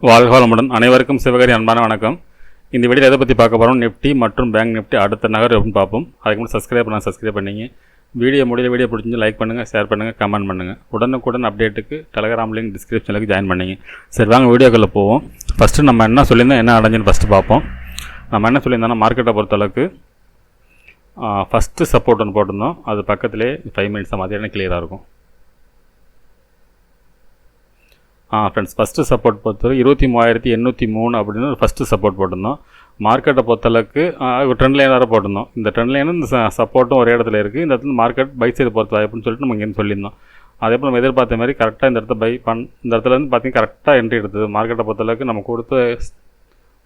வாழ்க வளமுடன். அனைவருக்கும் சிவகரி அன்பான வணக்கம். இந்த வீடியோ எதை பற்றி பார்க்க போகிறோம், நிஃப்டி மற்றும் பேங்க் நிஃப்டி அடுத்த நகர் எப்படின்னு பார்ப்போம். அதுக்கு முன்னாடி சப்ஸ்கிரைப் பண்ணிங்க. வீடியோ பிடிச்சி லைக் பண்ணுங்கள், ஷேர் பண்ணுங்கள், கமெண்ட் பண்ணுங்கள். உடனுக்குடன் அப்டேட்டுக்கு டெலகிராம் லிங்க் டிஸ்கிரிப்ஷனுக்கு ஜாயின் பண்ணிங்க. சரி, வாங்க வீடியோக்குள்ளே போவோம். ஃபஸ்ட்டு நம்ம என்ன சொல்லியிருந்தோம், என்ன அடைஞ்சுன்னு ஃபஸ்ட்டு பார்ப்போம். நம்ம என்ன சொல்லியிருந்தோம்னா, மார்க்கெட்டை பொறுத்தளவுக்கு ஃபஸ்ட்டு சப்போர்ட் ஒன்று போட்டிருந்தோம். அது பக்கத்துலேயே 5 மினிட்ஸ் மதியானம் கிளியராக இருக்கும். ஃப்ரெண்ட்ஸ், ஃபஸ்ட்டு சப்போர்ட் பொறுத்தவரை 23,803 அப்படின்னு ஒரு ஃபஸ்ட்டு சப்போர்ட் போட்டிருந்தோம். மார்க்கெட்டை பொறுத்தளவுக்கு ஒரு ட்ரெண்ட் லைன் வேறு போட்டிருந்தோம். இந்த ட்ரெண்ட் லைனும் இந்த சப்போர்ட்டும் ஒரே இடத்துல இருக்குது. இந்த இடத்துல மார்க்கெட் பை சைடு பொறுத்த வாய்ப்புன்னு சொல்லிட்டு நம்ம இங்கேருந்து சொல்லியிருந்தோம். அதே போல் நம்ம எதிர்பார்த்த மாதிரி கரெக்டாக இந்த இடத்த இந்த இடத்துல வந்து பார்த்திங்கன்னா கரெக்டாக என்ட்ரி எடுத்தது. மார்க்கெட்டை பொறுத்தளவுக்கு நம்ம கொடுத்த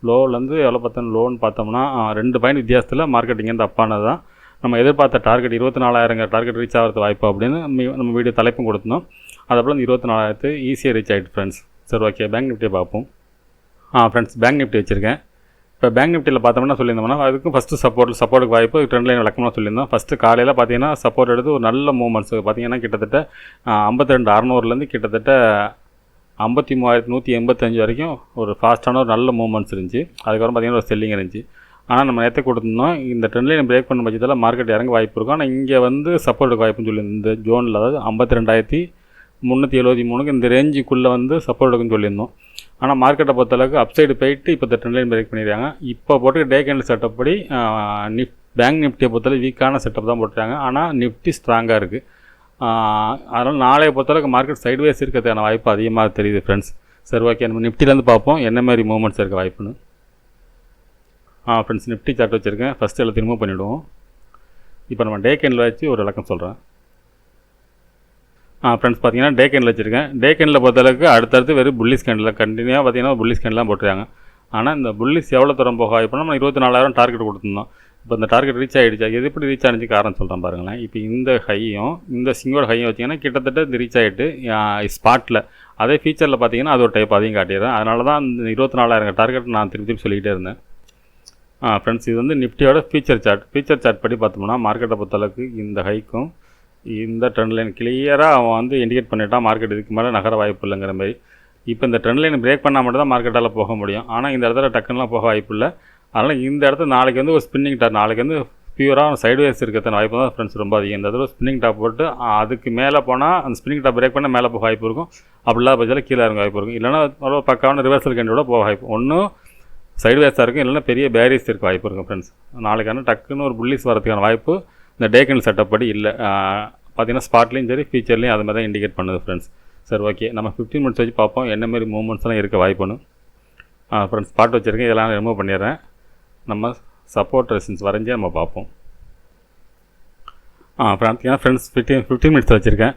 லோவிலேருந்து எவ்வளோ பார்த்தோம், லோன்னு பார்த்தோம்னா 2 பாயிண்ட் வித்தியாசத்தில் மார்க்கெட் இங்கேருந்து அப்பானது தான். நம்ம எதிர்பார்த்த டார்கெட் 24,000 டார்கெட் ரீச் ஆகிறது வாய்ப்பு அப்படின்னு நம்ம வீடியோ தலைப்பும் கொடுத்தோம். அதேபோல் 24,000 ஈஸியாக ரீச் ஆகிட்டு ஃப்ரெண்ட்ஸ். சரி, ஓகே, பேங்க் நிஃப்டியை பார்ப்போம். ஃப்ரெண்ட்ஸ், பேங்க் நிஃப்டி வச்சுருக்கேன். இப்போ பேங்க் நிஃப்டியில் பார்த்தோம்னா சொல்லியிருந்தோம்னா அதுக்கும் ஃபஸ்ட்டு சப்போர்ட்டுக்கு வாய்ப்பு ட்ரெண்ட் லைன் விளக்கமாக சொல்லியிருந்தோம். ஃபஸ்ட்டு காலையில் பார்த்தீங்கன்னா சப்போர்ட் எடுத்து ஒரு நல்ல மூவ்மெண்ட்ஸ் பார்த்தீங்கன்னா கிட்டத்தட்ட 52,600 கிட்டத்தட்ட 53,185 வரைக்கும் ஒரு ஃபாஸ்ட்டான ஒரு நல்ல மூவ்மெண்ட்ஸ் இருந்துச்சு. அதுக்கப்புறம் பார்த்தீங்கன்னா ஒரு செல்லிங் இருந்துச்சு. ஆனால் நம்ம நேற்று கொடுத்துருந்தோம், இந்த ட்ரெண்ட் லைன் பிரேக் பண்ண பட்சத்தில் மார்க்கெட் இறங்க வாய்ப்பு இருக்கும். ஆனால் இங்கே வந்து சப்போர்ட்டுக்கு வாய்ப்புன்னு சொல்லியிருந்தோம். இந்த ஜோனில் அதாவது 52,373 இந்த ரேஞ்சுக்குள்ளே வந்து சப்போர்ட் இருக்குன்னு சொல்லியிருந்தோம். ஆனால் மார்க்கெட்டை பொறுத்தளவுக்கு அப்சைடு போயிட்டு இப்போ இந்த ட்ரெண்ட் லைன் பிரேக் பண்ணிடுறாங்க. இப்போ போட்டு டே கேண்டில் செட்டப் படி பேங்க் நிஃப்டியை பொறுத்தளவு வீக்கான செட்டப் தான் போட்டுருக்காங்க. ஆனால் நிஃப்டி ஸ்ட்ராங்காக இருக்குது. அதனால் நாளைய பொறுத்தளவுக்கு மார்க்கெட் சைட்வேஸ் இருக்கிறதுக்கான வாய்ப்பு அதிகமாக தெரியுது ஃப்ரெண்ட்ஸ். சரி, ஓகே, நம்ம நிஃப்டிலேருந்து பார்ப்போம் என்ன மாதிரி மூவ்மெண்ட்ஸ் இருக்க வாய்ப்புன்னு. ஃப்ரெண்ட்ஸ், நிஃப்டி சார்ட் வச்சுருக்கேன். ஃபஸ்ட்டு எல்லாம் ரிமூவ் பண்ணிவிடுவோம். இப்போ நம்ம டே கேண்டில் வச்சு ஒரு விளக்கம் சொல்கிறேன். ஃப்ரெண்ட்ஸ், பார்த்தீங்கன்னா டே கேண்டில் வச்சுருக்கேன். டே கேண்டில் பொறுத்தளவுக்கு அடுத்தடுத்து வெறும் புல்லிஸ் கேண்டில் கண்டினியூவாக பார்த்தீங்கன்னா புல்லிஸ் கேண்டில் போட்டுருக்காங்க. ஆனால் இந்த புல்லிஸ் எவ்வளோ தூரம் போக வாய்ப்புனா நம்ம 24,000 டார்கெட் கொடுத்துருந்தோம். இப்போ இந்த டார்கெட் ரீச் ஆகிடுச்சா, எது எப்படி ரீச் ஆகிடுச்சு காரணம் சொல்கிறேன் பாருங்களேன். இப்போ இந்த ஹையும் இந்த சிங்கோட ஹையும் வச்சிங்கன்னா கிட்டத்தட்ட இது ரீச் ஆகிட்டு ஸ்பாட்டில் அதே ஃபீச்சரில் பார்த்தீங்கன்னா அது ஒரு டைப் அதையும் காட்டிடுறேன். அதனால தான் இந்த 24,000 டார்கெட் நான் திருப்பி சொல்லிக்கிட்டே இருந்தேன். ஃப்ரெண்ட்ஸ், இது வந்து நிஃப்டியோட ஃபீச்சர் சார்ட் படி பார்த்தோம்னா மார்க்கெட்டை பொறுத்தளவுக்கு இந்த ஹைக்கும் இந்த ட்ரெண்ட் லைன் கிளியராக அவன் வந்து இண்டிகேட் பண்ணிட்டான் மார்க்கெட் இதுக்கு மேலே நகர வாய்ப்பு இல்லைங்கிற மாதிரி. இப்போ இந்த ட்ரெண்ட் லைன் பிரேக் பண்ணால் மட்டும் தான் மார்க்கெட்டால் போக முடியும். ஆனால் இந்த இடத்துல டக்குன்னெலாம் போக வாய்ப்பு இல்லை. அதனால் இந்த இடத்துல நாளைக்கு வந்து ஒரு ஸ்பின்னிங் டாப், நாளைக்கு வந்து பியூராக சைட்வேஸ் இருக்கிறது வாய்ப்பு தான் ஃப்ரெண்ட்ஸ் ரொம்ப அதிகம். இந்த இடத்துல ஸ்பின்னிங் டாப் போட்டு அதுக்கு மேலே போனால் அந்த ஸ்பின்னிங் டாப் பிரேக் பண்ணால் மேலே போக வாய்ப்பு இருக்கும். அப்படிலாம் பட்சத்தில் கீழே இறங்க வாய்ப்பு இருக்கும். இல்லைனா அவ்வளோ பக்காவான ரிவர்சல் கேண்டோட போக வாய்ப்பு. ஒன்றும் சைட்வேஸாக இருக்கும், இல்லைனா பெரிய பேரிஸ் இருக்க வாய்ப்பு இருக்கும் ஃப்ரெண்ட்ஸ். நாளைக்கான டக்குன்னு ஒரு புல்லிஸ் வரதுக்கான வாய்ப்பு இந்த டே கேண்டில் செட்டப் படி இல்லை. பார்த்தீங்கன்னா ஸ்பாட்லேயும் சரி ஃபீச்சர்லேயும் அது மாதிரி தான் இண்டிகேட் பண்ணுது ஃப்ரெண்ட்ஸ். சரி, ஓகே, நம்ம 15 மினிட்ஸ் வச்சு பார்ப்போம் என்ன மாதிரி மூவ்மெண்ட்ஸ்லாம் இருக்க வாய்ப்புன்னு. ஃப்ரெண்ட்ஸ், ஸ்பாட் வச்சுருக்கேன், இதெல்லாம் ரிமூவ் பண்ணிடுறேன். நம்ம சப்போர்ட் ரெசிஸ்டன்ஸ் வரைஞ்சே நம்ம பார்ப்போம். ஃப்ரெண்ட்ஸ் 15 மினிட்ஸ் வச்சுருக்கேன்.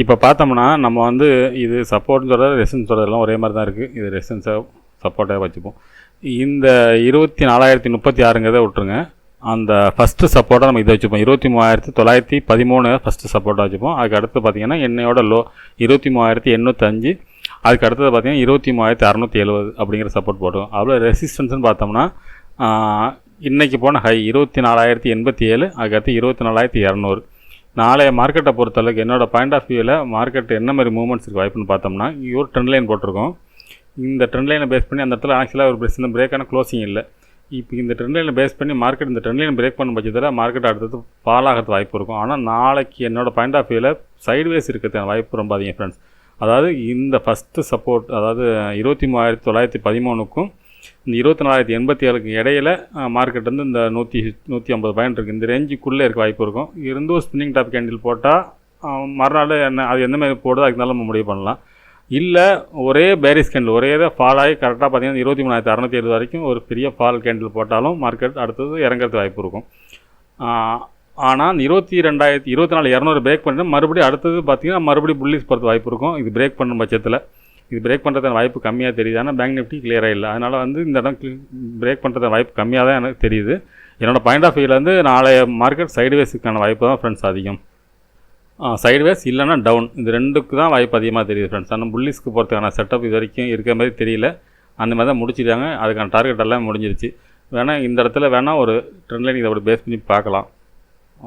இப்போ பார்த்தோம்னா நம்ம வந்து இது சப்போர்ட்னு சொல்கிறது ரெசிஸ்டன்ஸ் சொல்கிறதெல்லாம் ஒரே மாதிரி தான் இருக்குது. இது ரெசிஸ்டன்ஸை சப்போர்ட்டாக வச்சுப்போம். இந்த 24,036 விட்டுருங்க. அந்த ஃபஸ்ட்டு சப்போர்ட்டாக நம்ம இதை வச்சுப்போம். 23,913 ஃபஸ்ட்டு சப்போர்ட்டாக வச்சுப்போம். அதுக்கு அடுத்து பார்த்திங்கன்னா என்னையோட லோ 23,805. அதுக்கு அடுத்தது பார்த்திங்கன்னா 23,670 அப்படிங்கிற சப்போர்ட் போட்டுவோம். அவ்வளோ ரெசிஸ்டன்ஸ்னு பார்த்தோம்னா இன்றைக்கி போன ஹை 24,087. அதுக்கடுத்து 24,200. நாளைய மார்க்கெட்டை பொறுத்தளவுக்கு என்னோடய பாயிண்ட் ஆஃப் வியூவில் மார்க்கெட் என்ன மாதிரி மூவ்மெண்ட்ஸ் இருக்குது வாய்ப்புன்னு பார்த்தோம்னா ஒரு ட்ரெண்ட் லைன் போட்டிருக்கோம். இந்த ட்ரெண்ட் லைனை பேஸ் பண்ணி அந்த இடத்துல ஆக்சுவலாக ஒரு பிரச்சனை பிரேக்கான க்ளோசிங் இல்லை. இப்போ இந்த ட்ரெண்ட் லைனை பேஸ் பண்ணி மார்க்கெட் இந்த ட்ரெண்ட் லைன் பிரேக் பண்ண பட்சத்தில் மார்க்கெட் அடுத்தது ஃபால் ஆகிறது வாய்ப்பு இருக்கும். ஆனால் நாளைக்கு என்னோடய பாயிண்ட் ஆஃப் வியூவில் சைட்வேஸ் இருக்கிறதுக்கான வாய்ப்பு ரொம்ப அதிகம் ஃப்ரெண்ட்ஸ். அதாவது இந்த ஃபஸ்ட்டு சப்போர்ட் அதாவது 23,913க்கும் இந்த 24,087க்கு இடையில மார்க்கெட் வந்து இந்த 150 பாயிண்ட் இருக்குது. இந்த ரேஞ்சுக்குள்ளே இருக்க வாய்ப்பு இருக்கும். இருந்தும் ஸ்பின்னிங் டாப் கேண்டில் போட்டால் மறுநாள் என்ன அது எந்த மாதிரி போடுதோ அதுக்கு நம்ம முடிவு பண்ணலாம். இல்லை ஒரே பேரிஸ் கேண்டில் ஒரே இதை ஃபால் ஆகி கரெக்டாக பார்த்தீங்கன்னா 23,670 வரைக்கும் ஒரு பெரிய ஃபால் கேண்டில் போட்டாலும் மார்க்கெட் அடுத்தது இறங்கிறது வாய்ப்பு இருக்கும். ஆனால் அந்த 24,200 பிரேக் பண்ணிட்டு மறுபடியும் அடுத்தது பார்த்திங்கன்னா மறுபடியும் புல்லிஸ் போகிறது வாய்ப்பு இருக்கும். இது பிரேக் பண்ணும் பட்சத்தில் இது பிரேக் பண்ணுறதுக்கான வாய்ப்பு கம்மியாக தெரியுது. ஆனால் பேங்க் நிஃப்டி கிளியராக இல்லை. அதனால் வந்து இந்த இடம் பிரேக் பண்ணுறதுக்கான வாய்ப்பு கம்மியாக தான் எனக்கு தெரியுது. என்னோடய பாயிண்ட் ஆஃப் வியூவில் நாளைய மார்க்கெட் சைடுவேஸுக்கான வாய்ப்பு தான் ஃப்ரெண்ட்ஸ் அதிகம். சைட்வேஸ் இல்லைனா டவுன், இது ரெண்டுக்கு தான் வாய்ப்பு அதிகமாக தெரியுது ஃப்ரெண்ட்ஸ். ஆனால் புல்லிஸ்க்கு போகிறதுக்கான செட்டப் இது வரைக்கும் இருக்கிற மாதிரி தெரியல. அந்த மாதிரி தான் முடிச்சிட்டாங்க. அதுக்கான டார்கெட் எல்லாம் முடிஞ்சிருச்சு. வேணால் இந்த இடத்துல வேணால் ஒரு ட்ரெண்ட் லைன் இதை அப்படி பேஸ் பண்ணி பார்க்கலாம்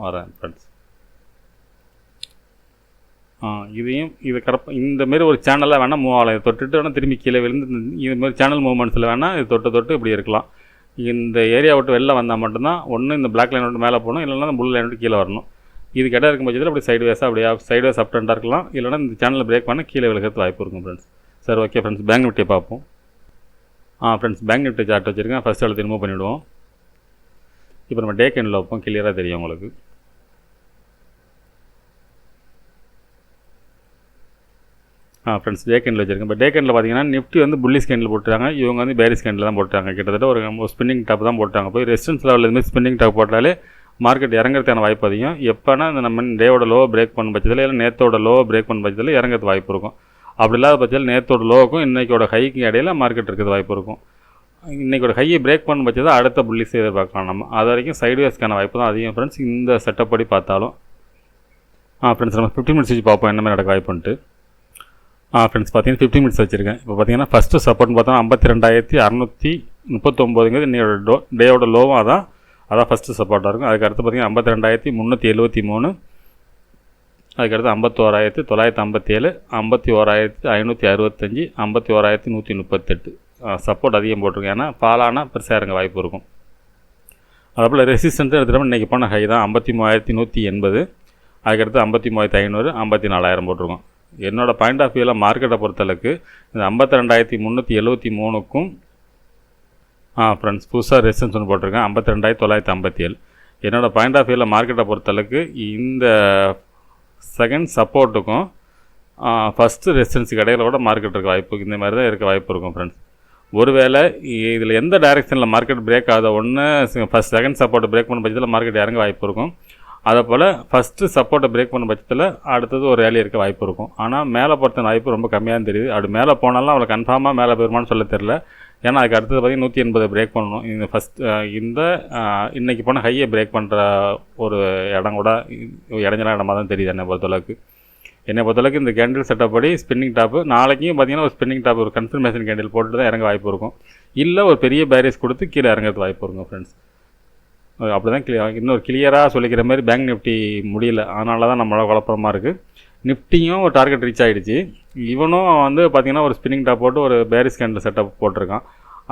வரேன் ஃப்ரெண்ட்ஸ். இதையும் இது இந்தமாரி ஒரு சேனலாக வேணால் மூவ் ஆகலாம். இதை தொட்டுட்டு வேணால் திரும்பி கீழே விழுந்து இதுமாரி சேனல் மூவ்மெண்ட்ஸில் வேணால் இது தொட்டு இப்படி இருக்கலாம். இந்த ஏரியா விட்டு வெளில வந்தால் மட்டும்தான் ஒன்று இந்த பிளாக் லைன் விட்டு மேலே போகணும், இல்லைனா இந்த ப்ளூ லைன் விட்டு கீழே வரணும். இதுக்கு இடம் இருக்கும் பட்சத்தில் அப்படி சைடுவேஸாக அப்படியே சைடுவேஸ் அப் ட்ரெண்டாக இருக்கலாம், இல்லைனா இந்த சேனலில் பிரேக் பண்ணால் கீழே விழுகிறது வாய்ப்பு இருக்கும் ஃப்ரெண்ட்ஸ். சரி, ஓகே ஃப்ரெண்ட்ஸ், பேங்க் நிஃப்டியை பார்ப்போம். ஃப்ரெண்ட்ஸ், பேங்க் நிஃப்டி சார்ட் வச்சுருக்கேன். ஃபஸ்ட் எடுத்து ரிமூவ் பண்ணிவிடுவோம். இப்போ நம்ம டே கேண்டில் வைப்போம், கிளியராக தெரியும் உங்களுக்கு. ஃப்ரெண்ட்ஸ், டே கேண்டில் வச்சுருக்கேன். இப்போ டே கேண்டில் பார்த்தீங்கன்னா நிஃப்டி வந்து புல்லிஷ் கேண்டில் போட்டுருக்காங்க, இவங்க வந்து பேரிஷ் கேண்டில் தான் போட்டாங்க. கிட்டத்தட்ட ஒரு ஸ்பின்னிங் டாப் தான் போட்டாங்க. போய் ரெசிஸ்டன்ஸ் லெவலில் இதுமாதிரி ஸ்பின்னிங் டாப் போட்டாலே மார்க்கெட் இறங்குறதுக்கான வாய்ப்பு அதிகம். எப்போனா இந்த நம்ம டேவோட லோவை பிரேக் பண்ண பட்சத்தில், இல்லை நேற்றோட லோவை பிரேக் பண்ண பட்சத்தில் இறங்கிறது வாய்ப்பு இருக்கும். அப்படி இல்லாத பட்சத்தில் நேற்றோட லோவுக்கும் இன்றைக்கோட ஹைக்கு இடையில மார்க்கெட் இருக்கிறது வாய்ப்பு இருக்கும். இன்றைக்கோட ஹையை பிரேக் பண்ண பட்சத்தில் அடுத்த புல்லிஸ் எதிர்பார்க்கலாம் நம்ம. அது வரைக்கும் சைடுவேஸ்க்கான வாய்ப்பு தான் அதிகம் ஃப்ரெண்ட்ஸ், இந்த செட்டப் படி பார்த்தாலும். ஃப்ரெண்ட்ஸ், நம்ம 15 மினிட்ஸ் வச்சு பார்ப்போம் என்ன மாதிரி நடக்க வாய்ப்புன்ட்டு. ஃப்ரெண்ட்ஸ், பார்த்தீங்கன்னா 15 மினிட்ஸ் வச்சுருக்கேன். இப்போ பார்த்தீங்கன்னா ஃபஸ்ட்டு சப்போர்ட்னு பார்த்தோம்னா 52,639 இன்னையோட டேயோட லோவும் அதான் ஃபஸ்ட்டு சப்போர்ட்டாக இருக்கும். அதுக்கடுத்து பார்த்தீங்கன்னா 52,373, அதுக்கடுத்து 51,957, 51,565, 51,138 சப்போர்ட் அதிகம் போட்டிருக்கேன். ஏன்னா பாலானா பெருசாக இறங்க வாய்ப்பு இருக்கும். அதுபோல் ரெசிஸ்டன்ட்டு எடுத்துகிட்டோம், இன்றைக்கி போன ஹை தான் 53,180, அதுக்கடுத்து 53,500, 54,000 போட்டிருக்கோம். என்னோடய பாயிண்ட் ஆஃப் வியூவில் மார்க்கெட்டை பொறுத்தளவுக்கு இந்த 52,373க்கும் ஃப்ரெண்ட்ஸ் புதுசாக ரெசிஸ்டன்ஸ் ஒன்று போட்டிருக்கேன் 52,957. என்னோடய பாயிண்ட் ஆஃப் வியூவில் மார்க்கெட்டை பொறுத்தளவுக்கு இந்த செகண்ட் சப்போர்ட்டுக்கும் ஃபஸ்ட்டு ரெசிஸ்டன்ஸுக்கு இடையில கூட மார்க்கெட் இருக்க வாய்ப்பு இந்த மாதிரி தான் இருக்க வாய்ப்பு இருக்கும் ஃப்ரெண்ட்ஸ். ஒருவேளை இதில் எந்த டைரெக்ஷனில் மார்க்கெட் பிரேக் ஆகுதோ ஒன்று செகண்ட் சப்போர்ட்டை பிரேக் பண்ண பட்சத்தில் மார்க்கெட் இறங்க வாய்ப்பு இருக்கும். அதை போல் ஃபஸ்ட்டு சப்போர்ட்டை பிரேக் பண்ண பட்சத்தில் அடுத்தது ஒரு ரேலி இருக்க வாய்ப்பு இருக்கும். ஆனால் மேலே போகிறத வாய்ப்பு ரொம்ப கம்மியாக தான் தெரியுது. அப்படி மேலே போனாலும் அவளை கன்ஃபார்மாக மேலே போயிருமான்னு சொல்ல தெரியல. ஏன்னா அதுக்கு அடுத்தது பார்த்திங்கன்னா 180 பிரேக் பண்ணணும். இந்த இன்றைக்கி போன ஹையை பிரேக் பண்ணுற ஒரு இடம் கூட இடைஞ்சலாம் இடமா தான் தெரியுது என்னை பொறுத்தளவுக்கு. இந்த கேண்டில் செட்டப் படி ஸ்பின்னிங் டாப்பு நாளைக்கும் பார்த்திங்கன்னா ஒரு ஸ்பின்னிங் டாப் ஒரு கன்ஃபர்மேஷன் கேண்டில் போட்டு தான் இறங்க வாய்ப்பு இருக்கும். இல்லை ஒரு பெரிய பேரியஸ் கொடுத்து கீழே இறங்கிறது வாய்ப்பு இருக்கும் ஃப்ரெண்ட்ஸ். அப்படி தான் இன்னொரு கிளியராக சொல்லிக்கிற மாதிரி பேங்க் நிஃப்டி முடியல, அதனால தான் நம்மளால் குழப்பமாக இருக்குது. நிஃப்டியும் ஒரு டார்கெட் ரீச் ஆகிடுச்சு. இவனும் வந்து பார்த்திங்கன்னா ஒரு ஸ்பின்னிங் டாப் போட்டு ஒரு பேரிஸ் கேண்டில் செட்டப் போட்டிருக்கான்.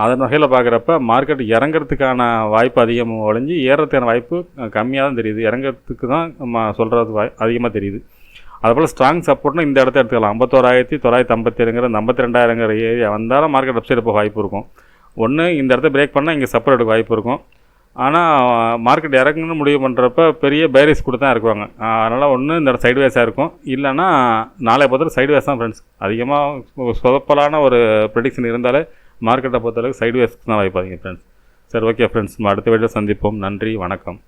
அதன் வகையில் பார்க்குறப்ப மார்க்கெட் இறங்கிறதுக்கான வாய்ப்பு அதிகமாக ஒழிஞ்சு ஏறதுக்கான வாய்ப்பு கம்மியாக தான் தெரியுது. இறங்கிறதுக்கு தான் நம்ம சொல்கிறது அதிகமாக தெரியுது. அதுபோல் ஸ்ட்ராங் சப்போர்ட்னா இந்த இடத்த எடுத்துக்கலாம். 51,957 52,000 ஏரியா வந்தாலும் மார்க்கெட் அப்சைடு போக வாய்ப்பு இருக்கும். ஒன்று இந்த இடத்த பிரேக் பண்ணால் இங்கே சப்போர்ட் எடுக்க வாய்ப்பு இருக்கும். ஆனால் மார்க்கெட் இறங்குன்னு முடிவு பண்ணுறப்ப பெரிய பேரிஸ் கூட தான் இருக்குவாங்க. அதனால் ஒன்று இந்த சைடுவேஸாக இருக்கும், இல்லைனா நாளை பொறுத்தவரை சைடுவேஸ் தான் ஃப்ரெண்ட்ஸ். அதிகமாக சொதப்பலான ஒரு ப்ரெடிக்ஷன் இருந்தாலே மார்க்கெட்டை பொறுத்தளவுக்கு சைடுவேஸ்க்கு தான் வாய்ப்பாங்க ஃப்ரெண்ட்ஸ். சரி, ஓகே ஃப்ரெண்ட்ஸ், நம்ம அடுத்த வீடியோ சந்திப்போம். நன்றி, வணக்கம்.